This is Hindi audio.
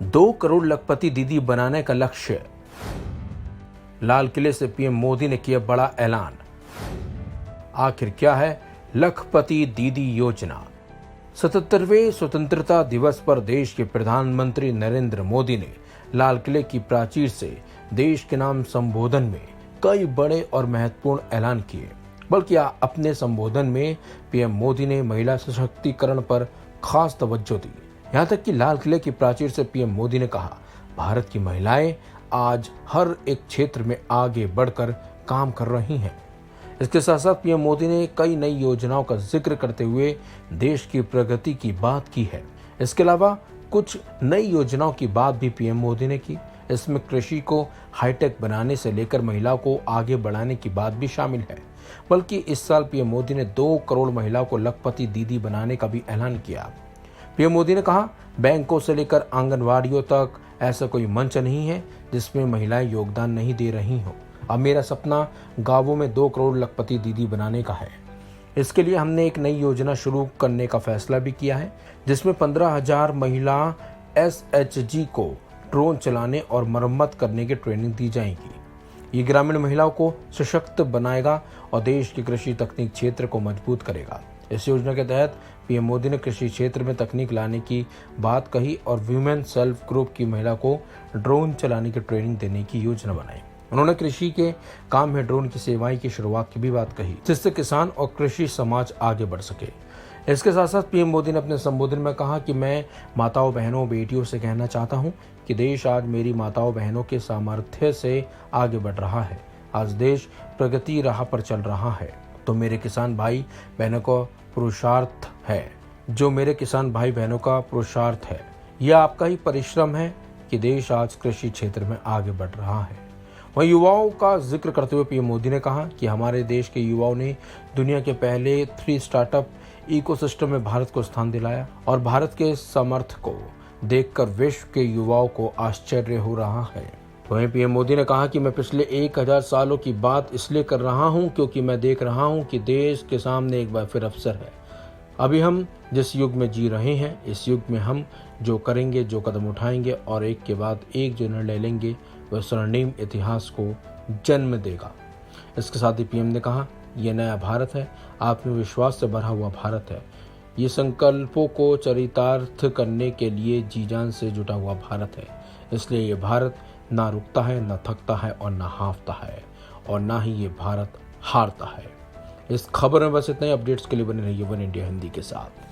2 करोड़ लखपति दीदी बनाने का लक्ष्य। लाल किले से पीएम मोदी ने किया बड़ा ऐलान। आखिर क्या है लखपति दीदी योजना? 77वें स्वतंत्रता दिवस पर देश के प्रधानमंत्री नरेंद्र मोदी ने लाल किले की प्राचीर से देश के नाम संबोधन में कई बड़े और महत्वपूर्ण ऐलान किए। बल्कि अपने संबोधन में पीएम मोदी ने महिला सशक्तिकरण पर खास तवज्जो दी। यहाँ तक कि लाल किले की प्राचीर से पीएम मोदी ने कहा, भारत की महिलाएं आज हर एक क्षेत्र में आगे बढ़कर काम कर रही हैं। इसके साथ साथ पीएम मोदी ने कई नई योजनाओं का जिक्र करते हुए देश की प्रगति की बात की है। इसके अलावा कुछ नई योजनाओं की बात भी पीएम मोदी ने की। इसमें कृषि को हाईटेक बनाने से लेकर महिलाओं को आगे बढ़ाने की बात भी शामिल है। बल्कि इस साल पीएम मोदी ने 2 करोड़ महिलाओं को लखपति दीदी बनाने का भी ऐलान किया। पीएम मोदी ने कहा, बैंकों से लेकर आंगनवाड़ियों तक ऐसा कोई मंच नहीं है जिसमें महिलाएं योगदान नहीं दे रही हों। अब मेरा सपना गांवों में 2 करोड़ लखपति दीदी बनाने का है। इसके लिए हमने एक नई योजना शुरू करने का फैसला भी किया है, जिसमें 15,000 महिला SHG को ड्रोन चलाने और मरम्मत करने की ट्रेनिंग दी जाएगी। ये ग्रामीण महिलाओं को सशक्त बनाएगा और देश के कृषि तकनीक क्षेत्र को मजबूत करेगा। इस योजना के तहत पीएम मोदी ने कृषि क्षेत्र में तकनीक लाने की बात कही और वुमेन सेल्फ ग्रुप की महिला को ड्रोन चलाने की ट्रेनिंग देने की योजना बनाई। उन्होंने कृषि के काम में ड्रोन की सेवाएं की शुरुआत की भी बात कही, जिससे किसान और कृषि समाज आगे बढ़ सके। इसके साथ साथ पीएम मोदी ने अपने संबोधन में कहा कि मैं माताओं, बहनों, बेटियों से कहना चाहता हूं कि देश आज मेरी माताओं, बहनों के सामर्थ्य से आगे बढ़ रहा है। आज देश प्रगति राह पर चल रहा है, तो मेरे किसान भाई बहनों का पुरुषार्थ है। यह आपका ही परिश्रम है कि देश आज कृषि क्षेत्र में आगे बढ़ रहा है। वहीं युवाओं का जिक्र करते हुए पीएम मोदी ने कहा कि हमारे देश के युवाओं ने दुनिया के पहले 3 स्टार्टअप इकोसिस्टम में भारत को स्थान दिलाया और भारत के सामर्थ्य को देखकर विश्व के युवाओं को आश्चर्य हो रहा है। वहीं पीएम मोदी ने कहा कि मैं पिछले 1000 सालों की बात इसलिए कर रहा हूं क्योंकि मैं देख रहा हूं कि देश के सामने एक बार फिर अवसर है। अभी हम जिस युग में जी रहे हैं, इस युग में हम जो करेंगे, जो कदम उठाएंगे और एक के बाद एक जो निर्णय लेंगे, वह स्वर्णिम इतिहास को जन्म देगा। इसके साथ ही पीएम ने कहा, यह नया भारत है, आत्मविश्वास से भरा हुआ भारत है। ये संकल्पों को चरितार्थ करने के लिए जी जान से जुटा हुआ भारत है। इसलिए ये भारत ना रुकता है, ना थकता है और ना हारता है, और ना ही ये भारत हारता है। इस खबर में बस इतने अपडेट्स के लिए बने रहिए वन इंडिया हिंदी के साथ।